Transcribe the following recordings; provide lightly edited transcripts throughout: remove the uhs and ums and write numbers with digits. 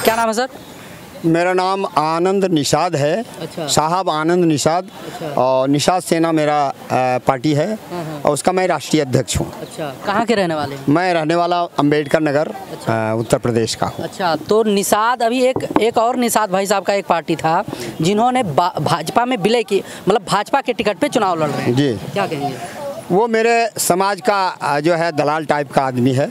क्या नाम है सर? मेरा नाम आनंद निषाद है। अच्छा। साहब आनंद निषाद। अच्छा। और निषाद सेना मेरा पार्टी है। और उसका मैं राष्ट्रीय अध्यक्ष हूँ। अच्छा, कहाँ के रहने वाले हैं? मैं रहने वाला अंबेडकर नगर उत्तर प्रदेश का हूँ। अच्छा, तो निषाद अभी एक और निषाद भाई साहब का एक पार्टी था जिन्होंने भाजपा में विलय की, मतलब भाजपा के टिकट पे चुनाव लड़ रहे हैं जी। क्या कहेंगे? वो मेरे समाज का जो है दलाल टाइप का आदमी है,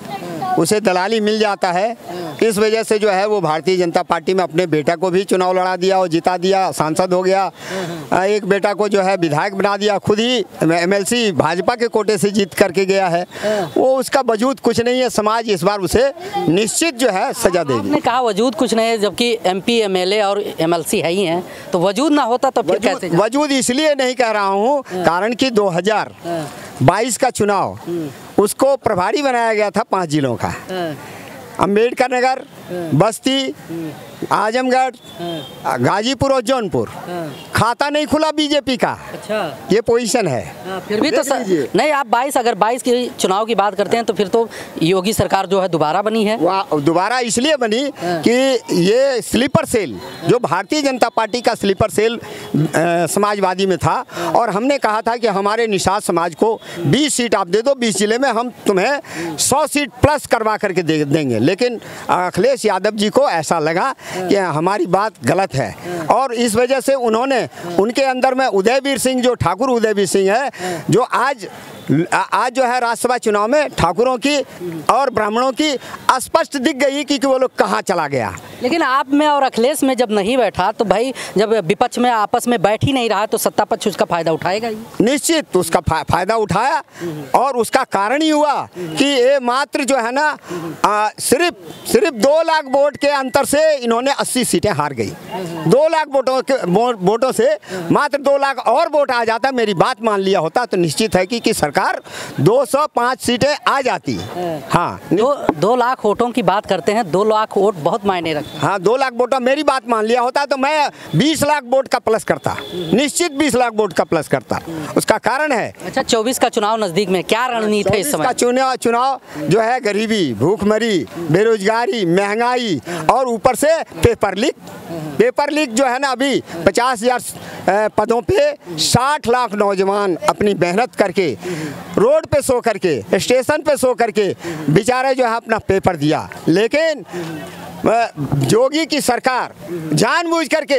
उसे दलाली मिल जाता है। इस वजह से जो है वो भारतीय जनता पार्टी में अपने बेटा को भी चुनाव लड़ा दिया और जिता दिया, सांसद हो गया। एक बेटा को जो है विधायक बना दिया, खुद ही एमएलसी भाजपा के कोटे से जीत करके गया है। वो उसका वजूद कुछ नहीं है। समाज इस बार उसे निश्चित जो है सजा देगी। आपने कहा वजूद कुछ नहीं है, जबकि एमपी एमएलए और एमएलसी है ही हैं, तो वजूद ना होता तो फिर कैसे? वजूद इसलिए नहीं कह रहा हूँ कारण कि 2022 का चुनाव उसको प्रभारी बनाया गया था 5 जिलों का। अंबेडकर नगर, बस्ती, आजमगढ़, गाजीपुर और जौनपुर। खाता नहीं खुला बीजेपी का। अच्छा, ये पोजीशन है। फिर भी तो नहीं, आप 22 अगर 22 की चुनाव की बात करते हैं तो फिर तो योगी सरकार जो है दोबारा बनी है। दोबारा इसलिए बनी कि ये स्लीपर सेल जो भारतीय जनता पार्टी का स्लीपर सेल समाजवादी में था, और हमने कहा था कि हमारे निषाद समाज को 20 सीट आप दे दो, 20 जिले में हम तुम्हें 100 सीट प्लस करवा करके देंगे। लेकिन अखिलेश यादव जी को ऐसा लगा कि हमारी बात गलत है, और इस वजह से उन्होंने उनके अंदर में उदयवीर सिंह, जो ठाकुर उदयवीर सिंह है, जो आज जो है राज्यसभा चुनाव में ठाकुरों की और ब्राह्मणों की स्पष्ट दिख गई कि वो लोग कहाँ चला गया। लेकिन आप में और अखिलेश में जब नहीं बैठा तो भाई, जब विपक्ष में आपस में बैठ ही नहीं रहा तो सत्ता पक्ष उसका फायदा उठाएगा ही। निश्चित उसका फायदा उठाया, और उसका कारण ही हुआ कि ये मात्र जो है ना सिर्फ 2 लाख वोट के अंतर से इन्होंने 80 सीटें हार गई। 2 लाख वोटों से मात्र 2 लाख और वोट आ जाता, मेरी बात मान लिया होता तो निश्चित है कि सरकार 205 सीटें आ जाती। हाँ, 2 लाख वोटों की बात करते हैं, 2 लाख वोट बहुत मायने रखते हैं। हाँ, 2 लाख वोट मेरी बात मान लिया होता तो मैं 20 लाख वोट का प्लस करता, निश्चित 20 लाख वोट का प्लस करता। उसका कारण है। अच्छा, 24 का चुनाव नजदीक में, क्या रणनीति है इस समय? चुनाव जो है गरीबी, भूखमरी, बेरोजगारी, महंगाई और ऊपर से पेपर लीक जो है ना, अभी 50,000 पदों पे 60 लाख नौजवान अपनी मेहनत करके रोड पे सो करके, स्टेशन पे सो करके बेचारे जो है अपना पेपर दिया। लेकिन जोगी की सरकार जानबूझ करके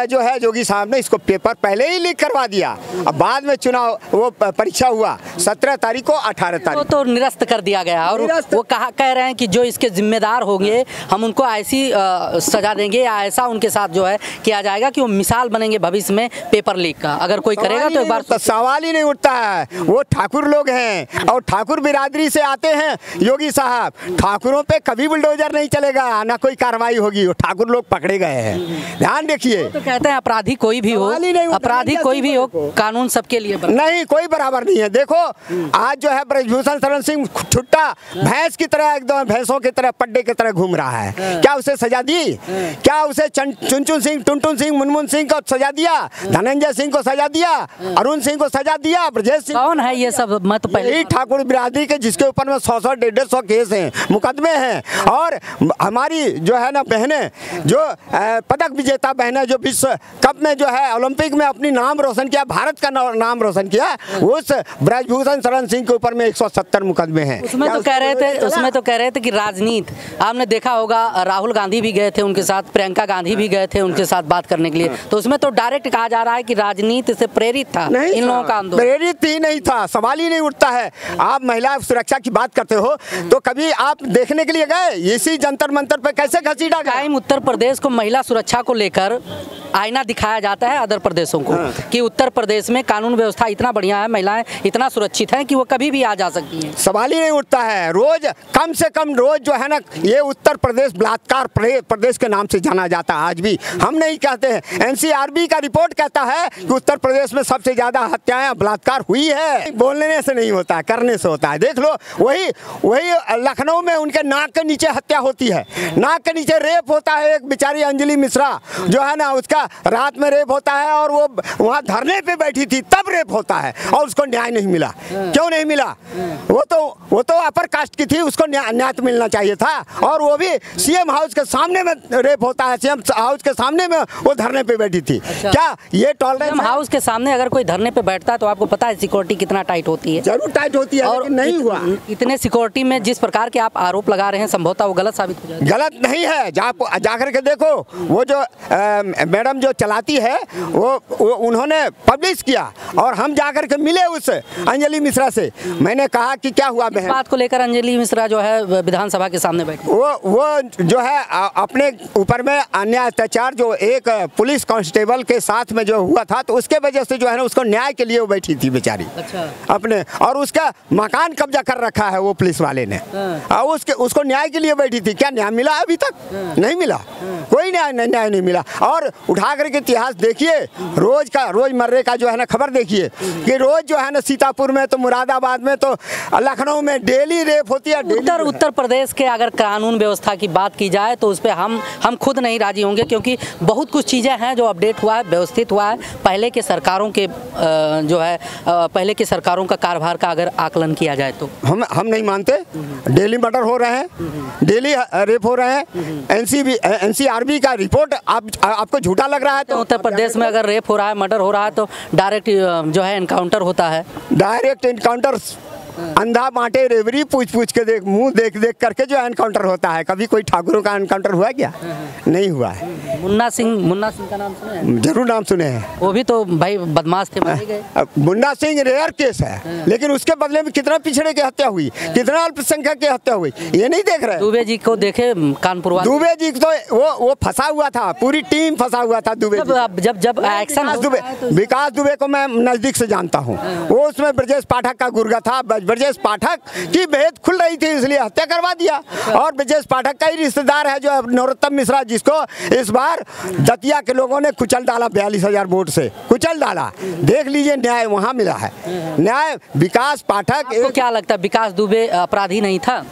जो है योगी साहब ने इसको पेपर पहले ही लीक करवा दिया। अब बाद में चुनाव वो परीक्षा हुआ 17 तारीख को, 18 तारीख तो निरस्त कर दिया गया। और वो कह रहे हैं कि जो इसके जिम्मेदार होंगे हम उनको ऐसी सजा देंगे या ऐसा उनके साथ जो है किया जाएगा कि वो मिसाल बनेंगे भविष्य में पेपर लीक का। अगर कोई करेगा तो एक बार सवाल ही नहीं उठता है। वो ठाकुर लोग हैं और ठाकुर बिरादरी से आते हैं योगी साहब। ठाकुरों पे कभी बुलडोजर नहीं चलेगा, ना कोई कार्रवाई होगी। वो ठाकुर लोग पकड़े गए हैं, ध्यान देखिए। तो कहते हैं अपराधी कोई भी हो, कानून सबके लिए नहीं, कोई बराबर नहीं है। देखो आज जो है ब्रजभूषण शरण सिंह छुट्टा भैंस की तरह, एकदम भैंसों की तरह, पड्डे की तरह घूम रहा है। क्या उसे सजा दी? क्या उसे चुनचुन सिंह, टुनटुन सिंह, मुनमुन सिंह को सजा दिया? धनंजय सिंह को सजा दिया? अरुण सिंह को सजा दिया? ब्रजेश सिंह कौन है ये सब? मत पहले ठाकुर बिरादरी के जिसके ऊपर में 100-100, 150 केस हैं, मुकदमे हैं। और हमारी जो है ना बहनें, जो पदक विजेता बहनें, जो विश्व कप में जो है ओलंपिक में अपनी नाम रोशन किया, भारत का नाम रोशन किया, उस ब्रजभूषण शरण सिंह के ऊपर में 170 मुकदमे हैं। उसमें तो कह रहे थे कि राजनीति, आपने देखा होगा राहुल गांधी भी गए थे उनके साथ, प्रियंका गांधी भी गए थे उनके साथ बात करने के लिए। तो उसमें तो डायरेक्ट कहा जा रहा है कि राजनीति से प्रेरित था इन लोगों का आंदोलन। प्रेरित ही नहीं था, सवाल ही नहीं उठता है। आप महिला सुरक्षा की बात करते हो तो कभी आप देखने के लिए गए इसी जंतर मंतर पे कैसे घसीटा गया? उत्तर प्रदेश को महिला सुरक्षा को लेकर आईना दिखाया जाता है अदर प्रदेशों को कि उत्तर प्रदेश में कानून व्यवस्था इतना बढ़िया है, महिलाएं इतना सुरक्षित हैं कि वो कभी भी आ जा सकती हैं। सवाल ही नहीं उठता है। रोज कम से कम रोज जो है ना, ये उत्तर प्रदेश बलात्कार प्रदेश के नाम से जाना जाता है। आज भी हम नहीं कहते हैं, एनसीआरबी का रिपोर्ट कहता है कि उत्तर प्रदेश में सबसे ज्यादा हत्याएं, बलात्कार हुई है। बोलने से नहीं होता, करने से होता है। देख लो, वही लखनऊ में उनके नाक के नीचे हत्या होती है, नाक के नीचे रेप होता है। एक बेचारी अंजलि मिश्रा जो है ना, उसका रात में रेप होता है और वो वहाँ धरने पे बैठी थी तब रेप होता है और उसको न्याय नहीं मिला। क्यों नहीं मिला? वो तो अपर कास्ट की थी, उसको न्याय तो मिलना चाहिए था। और वो भी सीएम हाउस के सामने में रेप होता है, सीएम हाउस के सामने में वो धरने पे बैठी थी। अच्छा। क्या ये टॉलरेंस? सीएम हाउस के सामने अगर कोई धरने पे बैठता है तो आपको पता है सिक्योरिटी कितना टाइट होती है? जरूर टाइट होती है, और लेकिन नहीं हुआ। इतने सिक्योरिटी में जिस प्रकार के आप आरोप लगा रहे हैं संभवतः वो गलत साबित हो जाए। गलत नहीं है, जाकर के देखो। वो जो मैडम जो चलाती है वो उन्होंने पब्लिश किया और हम जाकर के मिले उस अंजलि मिश्रा से। मैंने कहा कि क्या हुआ बहन? बात को लेकर अंजलि मिश्रा जो है विधानसभा के सामने बैठी, वो जो है अपने ऊपर में अन्याय अत्याचार जो एक पुलिस कांस्टेबल के साथ में जो हुआ था तो उसके वजह से जो है ना उसको न्याय के लिए वो बैठी थी बेचारी। अच्छा। अपने और उसका मकान कब्जा कर रखा है वो पुलिस वाले ने और उसको न्याय के लिए बैठी थी। क्या न्याय मिला? अभी तक नहीं मिला, कोई न्याय नहीं मिला। और उठा करके इतिहास देखिए, रोजमर्रे का जो है ना खबर देखिए कि रोज जो है ना सीतापुर में तो मुरादाबाद में तो लखनऊ में डेली रेप होती है। उत्तर प्रदेश के अगर कानून व्यवस्था की बात की जाए तो उस पर हम खुद नहीं राजी होंगे, क्योंकि बहुत कुछ चीज़ें हैं जो अपडेट हुआ है, व्यवस्थित हुआ है। पहले के सरकारों के जो है पहले के सरकारों का कारभार का अगर आकलन किया जाए तो हम नहीं मानते। डेली मर्डर हो रहे हैं, डेली रेप हो रहे हैं। एनसीआरबी का रिपोर्ट आपको झूठा लग रहा है तो उत्तर प्रदेश में अगर रेप हो रहा है, मर्डर हो रहा है तो डायरेक्ट जो है एनकाउंटर होता है। डायरेक्ट एनकाउंटर, अंधा बांटे रेवरी पूछ के देख, मुंह देख करके जो एनकाउंटर होता है। कभी कोई ठाकुरों का एनकाउंटर हुआ क्या? नहीं हुआ है। मुन्ना सिंह का नाम सुने हैं? जरूर नाम सुने हैं। वो भी तो भाई बदमाश थे, मारे गए। मुन्ना सिंह रेयर केस है, लेकिन उसके बदले में कितना पिछड़े की हत्या हुई, कितना अल्पसंख्यक की हत्या हुई, ये नहीं देख रहे। दुबे जी को देखे कानपुर वाले। दुबे जी तो वो फंसा हुआ था, पूरी टीम फंसा हुआ था। दुबे जब एक्शन विकास दुबे को मैं नजदीक से जानता हूँ। वो उसमें ब्रजेश पाठक का गुर्गा था। ब्रजेश पाठक की भेद खुल रही थी इसलिए हत्या करवा दिया। और ब्रजेश पाठक का ही रिश्तेदार है जो नरोत्तम मिश्रा, जिसको इस बार दतिया के लोगों ने कुचल डाला, 42,000 वोट से कुचल डाला। देख लीजिए, न्याय वहां मिला है। न्याय विकास पाठक। आपको क्या लगता है विकास दुबे अपराधी नहीं था?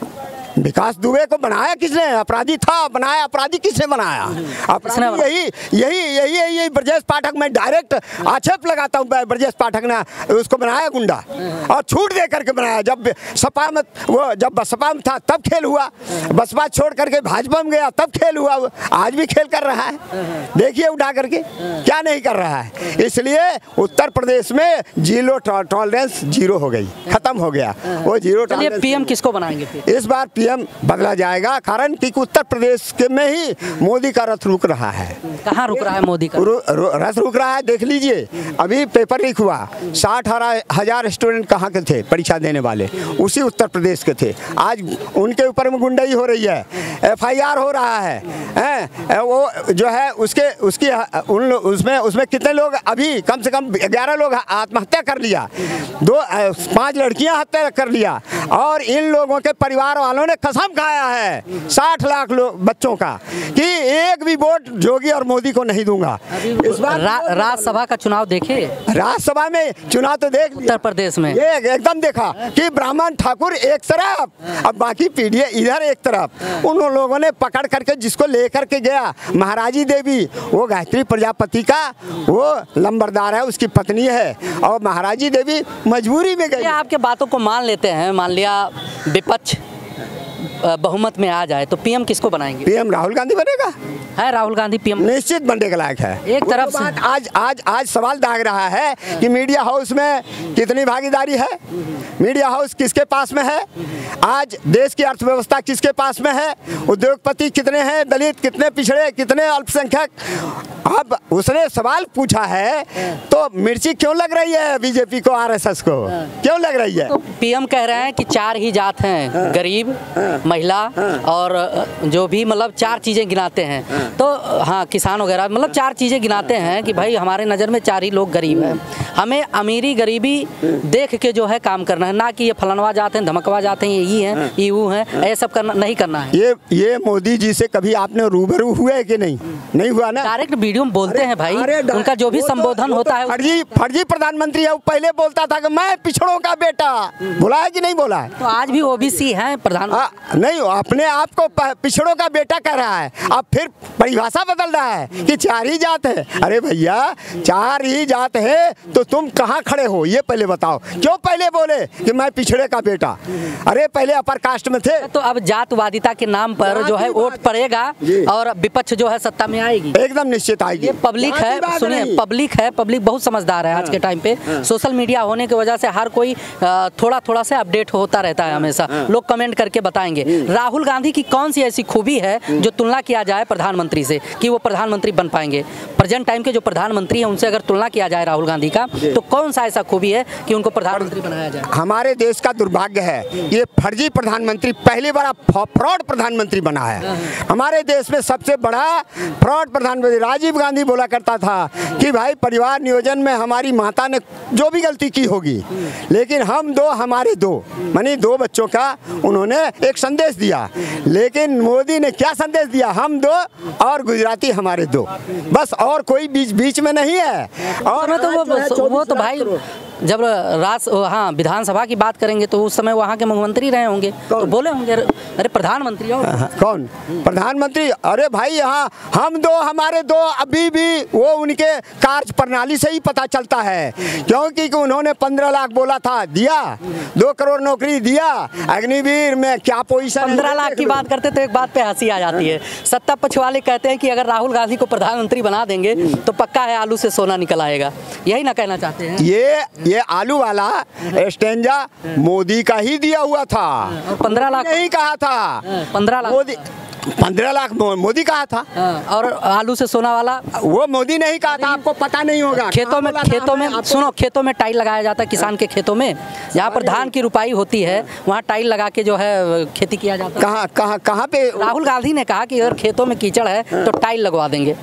विकास दुबे को बनाया किसने? अपराधी था, बनाया अपराधी किसने बनाया? अपराधी यही ब्रजेश पाठक। मैं डायरेक्ट आक्षेप लगाता हूँ, ब्रजेश पाठक ने उसको बनाया गुंडा और छूट दे करके बनाया। जब सपा में बसपा में था तब खेल हुआ, बसपा छोड़ करके भाजपा में गया तब खेल हुआ। आज भी खेल कर रहा है, देखिए उठा करके क्या नहीं कर रहा है। इसलिए उत्तर प्रदेश में जीरो टॉलरेंस जीरो हो गई, खत्म हो गया वो जीरो टॉलरेंस। पीएम किसको बनाएंगे फिर? इस बार पीएम बदला जाएगा, कारण कि उत्तर प्रदेश के में ही मोदी का रथ रुक रहा है। कहाँ रुक रहा है मोदी का रथ? रुक रहा है, देख लीजिए। अभी पेपर लीक हुआ, 60,000 स्टूडेंट कहाँ के थे परीक्षा देने वाले? उसी उत्तर प्रदेश के थे। आज उनके ऊपर में गुंडाई हो रही है, FIR हो रहा है। वो जो है उसमें कितने लोग, अभी कम से कम 11 लोग आत्महत्या कर लिया, 5 लड़कियां हत्या कर लिया। और इन लोगों के परिवार वालों ने कसम खाया है 60 लाख बच्चों का कि एक भी वोट जोगी और मोदी को नहीं दूंगा। इस बार राज्यसभा का चुनाव देखे? राज्यसभा में चुनाव तो देख उत्तर प्रदेश में ये एकदम देखा कि ब्राह्मण ठाकुर एक तरफ और बाकी पीढ़ी इधर एक तरफ। उन लोगों ने पकड़ करके जिसको लेकर के गया, महाराजी देवी, वो गायत्री प्रजापति का वो लंबरदार है, उसकी पत्नी है। और महाराजी देवी मजबूरी में गई। आपके बातों को मान लेते हैं, मान लिया विपक्ष बहुमत में आ जाए तो पीएम किसको बनाएंगे? पीएम राहुल गांधी बनेगा। है राहुल गांधी पीएम? निश्चित बनने के लायक है। एक तरफ से आज सवाल दाग रहा है कि मीडिया हाउस में कितनी भागीदारी है, मीडिया हाउस किसके पास में है, आज देश की अर्थव्यवस्था किसके पास में है, उद्योगपति कितने हैं, दलित कितने, पिछड़े कितने, अल्पसंख्यक। अब उसने सवाल पूछा है तो मिर्ची क्यों लग रही है बीजेपी को, RSS को क्यों लग रही है? तो पीएम कह रहे हैं कि 4 ही जात हैं, गरीब, महिला और जो भी, मतलब 4 चीजें गिनाते हैं। तो हाँ, किसान वगैरह, मतलब 4 चीजें गिनाते हैं कि भाई हमारे नज़र में 4 ही लोग गरीब हैं, हमें अमीरी गरीबी देख के जो है काम करना है, ना कि ये फलनवा जाते हैं, धमकवा जाते हैं, ये हैं, ईऊ हैं, ये सब करना नहीं करना है। ये मोदी जी से कभी आपने रूबरू हुए कि नहीं? नहीं हुआ ना। डायरेक्ट वीडियो में बोलते हैं भाई, उनका जो भी संबोधन होता है। फर्जी प्रधानमंत्री है। वो पहले बोलता था कि मैं पिछड़ों का बेटा, बोला है कि नहीं बोला है? तो आज भी ओबीसी है प्रधान नहीं, अपने आप को पिछड़ों का बेटा कह रहा है। अब फिर परिभाषा बदल रहा है कि 4 ही जात है। अरे भैया 4 ही जात है तो तुम कहाँ खड़े हो ये पहले बताओ। क्यों पहले बोले कि मैं पिछड़े का बेटा? अरे पहले अपर कास्ट में थे। तो अब जातवादिता के नाम पर जो है वोट पड़ेगा और विपक्ष जो है सत्ता में आएगी, एकदम निश्चित आएगी। ये पब्लिक है, सुनिए पब्लिक है, पब्लिक बहुत समझदार है आज के टाइम पे। सोशल मीडिया होने की वजह से हर कोई थोड़ा थोड़ा से अपडेट होता रहता है हमेशा। लोग कमेंट करके बताएंगे राहुल गांधी की कौन सी ऐसी खूबी है जो तुलना किया जाए प्रधानमंत्री से कि वो प्रधानमंत्री बन पाएंगे। प्रेजेंट टाइम के जो प्रधानमंत्री हैं उनसे अगर तुलना किया जाए राहुल गांधी का, तो कौन सा ऐसा खूबी है कि उनको प्रधानमंत्री बनाया जाए? हमारे देश का दुर्भाग्य है ये फर्जी प्रधानमंत्री पहली बार फ्रॉड प्रधानमंत्री बना है। हमारे देश में सबसे बड़ा फ्रॉड प्रधानमंत्री राजीव गांधी बोला करता था कि भाई परिवार नियोजन में हमारी माता ने जो भी गलती की होगी, लेकिन हम दो हमारे दो मानी 2 बच्चों का उन्होंने एक संदेश दिया। लेकिन मोदी ने क्या संदेश दिया? हम 2 और गुजराती हमारे 2, बस, और कोई बीच में नहीं है। और तो वो तो भाई जब हाँ विधानसभा की बात करेंगे तो उस समय वहाँ के मुख्यमंत्री रहे होंगे तो बोले होंगे अरे प्रधानमंत्री और कौन प्रधानमंत्री? अरे भाई यहाँ हम 2 हमारे 2 अभी भी वो उनके कार्य प्रणाली से ही पता चलता है, क्योंकि उन्होंने 15 लाख बोला था, दिया 2 करोड़ नौकरी दिया। अग्निवीर में क्या पोजीशन? 15 लाख की बात करते तो एक बात पे हंसी आ जाती है। सत्ता पक्ष वाले कहते हैं कि अगर राहुल गांधी को प्रधानमंत्री बना देंगे तो पक्का है आलू से सोना निकल आएगा, यही ना कहना चाहते हैं? ये आलू वाला स्टेंजा मोदी का ही दिया हुआ था। 15 लाख नहीं कहा था, 15 लाख मोदी 15 लाख मोदी कहा था। और आलू से सोना वाला वो मोदी नहीं कहा था, आपको पता नहीं होगा। खेतों में सुनो, खेतों में टाइल लगाया जाता है किसान के खेतों में, जहाँ पर धान की रुपाई होती है वहाँ टाइल लगा के जो है खेती किया जाता है। कहाँ पे? राहुल गांधी ने कहा कि अगर खेतों में कीचड़ है तो टाइल लगवा देंगे।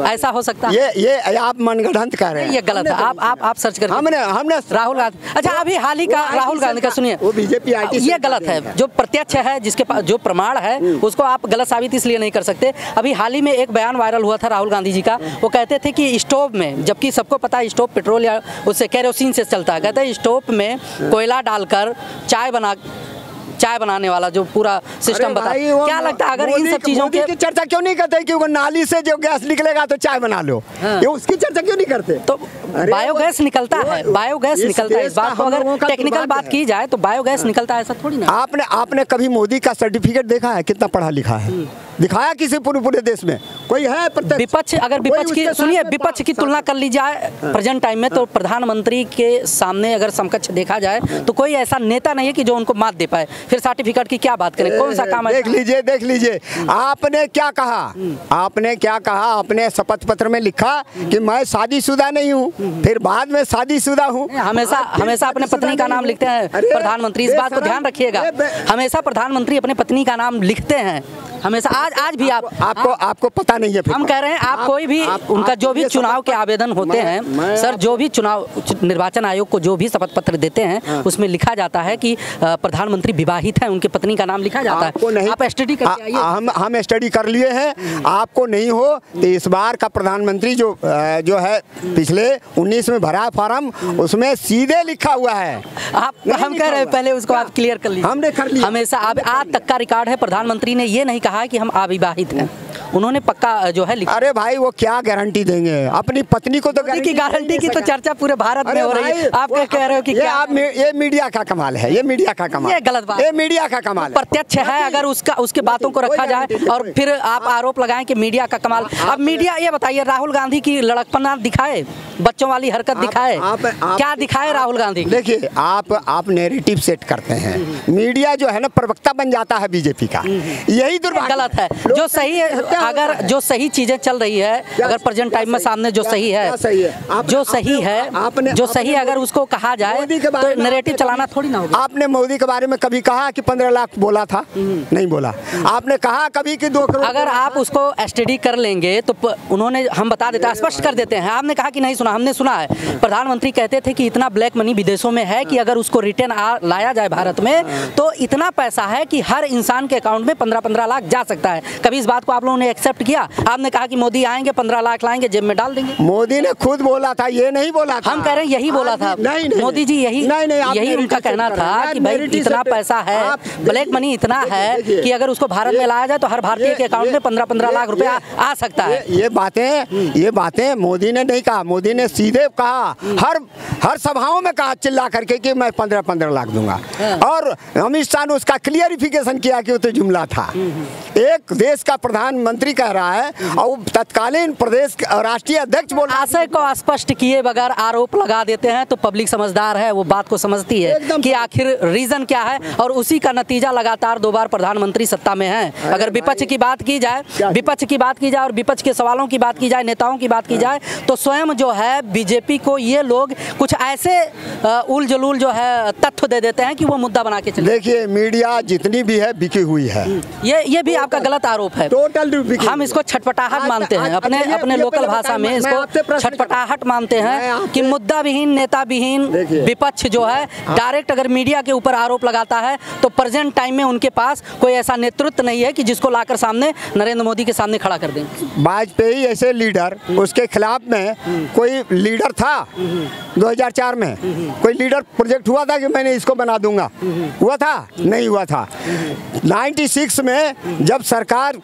ऐसा हो सकता है? ये आप मनगढ़ंत कर रहे हैं, ये गलत है। आप सर्च करें। हमने राहुल गांधी, अच्छा अभी हाल ही का राहुल गांधी का सुनिए, वो बीजेपी ये गलत है। जो प्रत्यक्ष है, जिसके पास जो प्रमाण है, उसको आप गलत साबित इसलिए नहीं कर सकते। अभी हाल ही में एक बयान वायरल हुआ था राहुल गांधी जी का, वो कहते थे कि स्टोव में, जबकि सबको पता है स्टोव पेट्रोल या उससे केरोसिन से चलता है, कहते हैं स्टोव में कोयला डालकर चाय बनाने वाला जो पूरा सिस्टम बता, क्या लगता है अगर इन सब चीजों की चर्चा क्यों नहीं करते कि वो नाली से जो गैस निकलेगा तो चाय बना लो? ये उसकी चर्चा क्यों नहीं करते? तो बायोगैस निकलता है, बायोगैस निकलता है। इस बात को अगर टेक्निकल बात की जाए तो बायोगैस निकलता है, ऐसा थोड़ी ना। आपने कभी मोदी का सर्टिफिकेट देखा है? कितना पढ़ा लिखा है? दिखाया किसी पूरे देश में कोई है? विपक्ष, अगर विपक्ष की सुनिए, विपक्ष की तुलना कर ली जाए प्रेजेंट टाइम में, तो प्रधानमंत्री के सामने अगर समकक्ष देखा जाए तो कोई ऐसा नेता नहीं है कि जो उनको मात दे पाए। फिर सर्टिफिकेट की क्या बात करें? कौन सा काम है? देख लीजिए आपने क्या कहा? आपने शपथ पत्र में लिखा कि मैं शादीशुदा नहीं हूँ, फिर बाद में शादीशुदा हूँ। हमेशा अपने पत्नी का नाम लिखते हैं प्रधानमंत्री, इस बात को ध्यान रखिएगा। हमेशा प्रधानमंत्री अपने पत्नी का नाम लिखते हैं हमेशा। आज भी आपको पता नहीं है? हम कह रहे हैं आप कोई भी उनका जो भी चुनाव के आवेदन होते हैं सर, जो भी चुनाव निर्वाचन आयोग को जो भी शपथ पत्र देते हैं उसमें लिखा जाता है कि प्रधानमंत्री विवाहित हैं, उनके पत्नी का नाम लिखा जाता है। आप स्टडी करके आइए। हम स्टडी कर लिए हैं। आपको नहीं हो तो इस बार का प्रधानमंत्री जो है पिछले 19 में भरा फॉर्म, उसमें सीधे लिखा हुआ है। हम कह रहे हैं पहले उसको आप क्लियर कर लीजिए। हमने कर लिया। हमेशा आज तक का रिकॉर्ड है, प्रधानमंत्री ने ये नहीं कहा कि हम अविवाहित हैं, उन्होंने पक्का जो है लिखा। अरे भाई वो क्या गारंटी देंगे? अपनी पत्नी को तो गारंटी की तो चर्चा पूरे भारत में हो रही है। आप क्या कह रहे हो कि क्या? ये मीडिया का कमाल है, ये मीडिया का कमाल। ये गलत बात, ये मीडिया का कमाल। प्रत्यक्ष है, अगर उसके बातों को रखा जाए और फिर आप आरोप लगाएं कि मीडिया का कमाल। अब मीडिया ये बताइए, राहुल गांधी की लड़कपना दिखाए, बच्चों वाली हरकत दिखाए, क्या दिखाए राहुल गांधी? देखिए आप नैरेटिव सेट करते हैं, मीडिया जो है ना प्रवक्ता बन जाता है बीजेपी का, यही दुर्भाग्य गलत है। जो सही है, अगर जो सही चीजें चल रही है, अगर प्रेजेंट टाइम में सामने जो सही है, जो सही अगर उसको कहा जाए तो नैरेटिव चलाना थोड़ी ना होगा। आपने मोदी के बारे में कभी कहा कि 15 लाख बोला था? नहीं बोला। आपने कहा कभी कि 2 करोड़? अगर आप उसको स्टडी कर लेंगे तो उन्होंने, हम बता देते हैं, स्पष्ट कर देते हैं। आपने कहा कि नहीं सुना हमने सुना है प्रधानमंत्री कहते थे कि इतना ब्लैक मनी विदेशों में है कि अगर उसको रिटर्न लाया जाए भारत में तो इतना पैसा है कि हर इंसान के अकाउंट में 15-15 लाख जा सकता है। कभी इस बात को आप लोगों ने एक्सेप्ट किया? आपने कहा कि मोदी आएंगे 15 लाख लाएंगे जेब में डाल देंगे। मोदी ने खुद बोला था, ये नहीं बोला था। हम कह रहे हैं यही बोला था। नहीं, मोदी जी यही उनका कहना था कि भाई इतना पैसा है, ब्लैक मनी इतना है कि अगर उसको भारत में लाया जाए तो हर भारतीय के अकाउंट में 15-15 लाख रुपया आ सकता है। ये बातें मोदी ने नहीं कहा। मोदी ने सीधे कहा, हर सभाओं में कहा चिल्ला करके कि मैं 15-15 लाख दूंगा। और अमित शाह ने उसका क्लियरिफिकेशन किया कि वो तो जुमला था। एक देश का प्रधानमंत्री कह रहा है और तत्कालीन प्रदेश राष्ट्रीय अध्यक्ष बोल आशय को स्पष्ट किए बगैर आरोप लगा देते हैं तो पब्लिक समझदार है, वो बात को समझती है कि आखिर रीजन क्या है, और उसी का नतीजा लगातार 2 बार प्रधानमंत्री सत्ता में है। अगर विपक्ष की बात की जाए और विपक्ष के सवालों की बात की जाए, नेताओं की बात की जाए, तो स्वयं जो है बीजेपी को ये लोग कुछ ऐसे उल जलूल जो है तथ्य दे देते हैं कि वो मुद्दा बना के चले। देखिए मीडिया जितनी भी है बिकी हुई है। ये भी आपका गलत आरोप है। टोटल हम इसको छटपटाहट मानते हैं, अपने लोकल भाषा में इसको छटपटाहट मानते हैं कि मुद्दा विहीन, नेता विहीन विपक्ष जो है डायरेक्ट अगर मीडिया के ऊपर आरोप लगाता है तो प्रेजेंट टाइम में उनके पास कोई ऐसा नेतृत्व नहीं है कि जिसको लाकर सामने नरेंद्र मोदी के सामने खड़ा कर दें। वाजपेयी ऐसे लीडर, उसके खिलाफ में कोई लीडर था 2004 में? कोई लीडर प्रोजेक्ट हुआ था कि मैंने इसको बना दूंगा? हुआ था? नहीं हुआ था। 96 में जब सरकार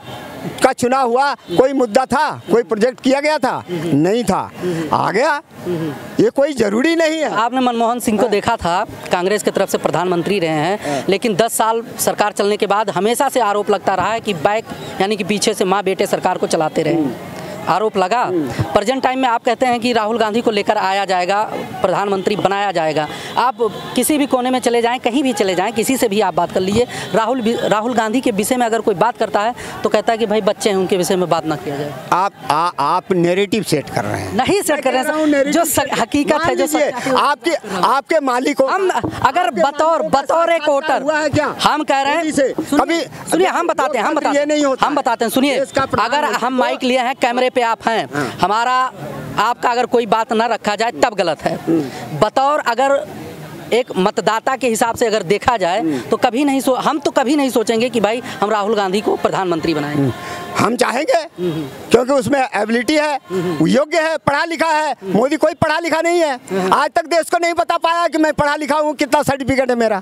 का चुनाव हुआ कोई मुद्दा था, कोई प्रोजेक्ट किया गया था? नहीं था। आ गया, ये कोई जरूरी नहीं है। आपने मनमोहन सिंह को देखा था, कांग्रेस की तरफ से प्रधानमंत्री रहे हैं, लेकिन 10 साल सरकार चलने के बाद हमेशा से आरोप लगता रहा है कि बैक यानी कि पीछे से माँ बेटे सरकार को चलाते रहे। आरोप लगा। प्रेजेंट टाइम में आप कहते हैं कि राहुल गांधी को लेकर आया जाएगा, प्रधानमंत्री बनाया जाएगा। आप किसी भी कोने में चले जाएं, कहीं भी चले जाएं, किसी से भी आप बात कर लीजिए, राहुल गांधी के विषय में अगर कोई बात करता है तो कहता है कि भाई बच्चे हैं, उनके विषय में बात ना किया जाए। आप नैरेटिव सेट कर रहे हैं। नहीं सेट कर रहे हैं, जो हकीकत है, जो आपके मालिक को हम अगर बतौर एक वोटर हम कह रहे हैं, सुनिए हम बताते हैं, सुनिए, अगर हम माइक लिए हैं, कैमरे पे आप हैं, हमारा आपका अगर कोई बात ना रखा जाए तब गलत है। बतौर अगर एक मतदाता के हिसाब से अगर देखा जाए तो हम तो कभी नहीं सोचेंगे कि भाई हम राहुल गांधी को प्रधानमंत्री बनाएंगे। हम चाहेंगे क्योंकि उसमें एबिलिटी है, योग्य है, पढ़ा लिखा है। मोदी कोई पढ़ा लिखा नहीं है, आज तक देश को नहीं बता पाया कि मैं पढ़ा लिखा हूँ, कितना सर्टिफिकेट है मेरा,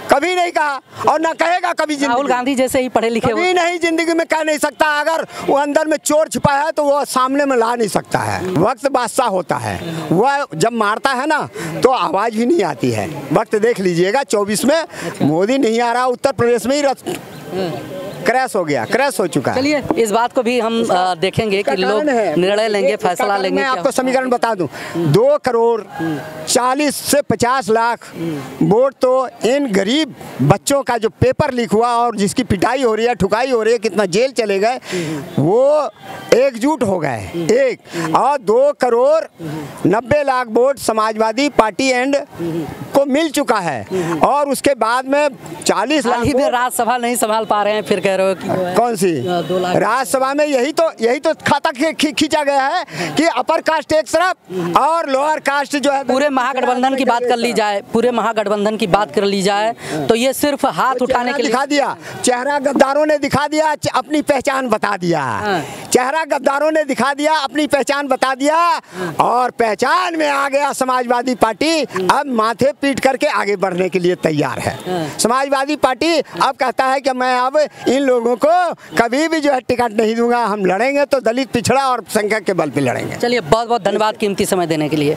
कभी नहीं कहा और ना कहेगा कभी। राहुल गांधी जैसे ही पढ़े लिखे कभी नहीं जिंदगी में कह नहीं सकता। अगर वो अंदर में चोर छिपा है तो वो सामने में ला नहीं सकता है। वक्त बादशाह होता है, वह जब मारता है ना तो आवाज भी नहीं आती है। वक्त देख लीजिएगा 24 में मोदी नहीं आ रहा, उत्तर प्रदेश में ही क्रैश हो गया, क्रैश हो चुका है। चलिए इस बात को भी हम देखेंगे कि लोग निर्णय लेंगे, फैसला लेंगे। मैं आपको समीकरण बता दूं, 2 करोड़ 40 से 50 लाख वोट तो इन गरीब बच्चों का जो पेपर लीक हुआ और जिसकी पिटाई हो रही है, ठुकाई हो रही है, कितना जेल चले गए, वो एकजुट हो गए एक। और 2 crore 90 lakh vote Samajwadi party and को मिल चुका है। और उसके बाद में 40 लाख राज्यसभा नहीं संभाल पा रहे हैं, फिर कह रहे हो कि कौन सी राज्यसभा में? यही तो खाता खींचा गया है कि अपर कास्ट एक तरफ और लोअर कास्ट जो है। पूरे महागठबंधन की बात कर ली जाए, पूरे महागठबंधन की बात कर ली जाए तो ये सिर्फ हाथ उठाने के लिए दिखा दिया। चेहरा गद्दारों ने दिखा दिया, अपनी पहचान बता दिया। चेहरा गद्दारों ने दिखा दिया, अपनी पहचान बता दिया और पहचान में आ गया समाजवादी पार्टी। अब माथे पीट करके आगे बढ़ने के लिए तैयार है समाजवादी पार्टी। अब कहता है कि मैं अब इन लोगों को कभी भी जो है टिकट नहीं दूंगा, हम लड़ेंगे तो दलित, पिछड़ा और संख्या के बल पे लड़ेंगे। चलिए बहुत बहुत धन्यवाद कीमती समय देने के लिए।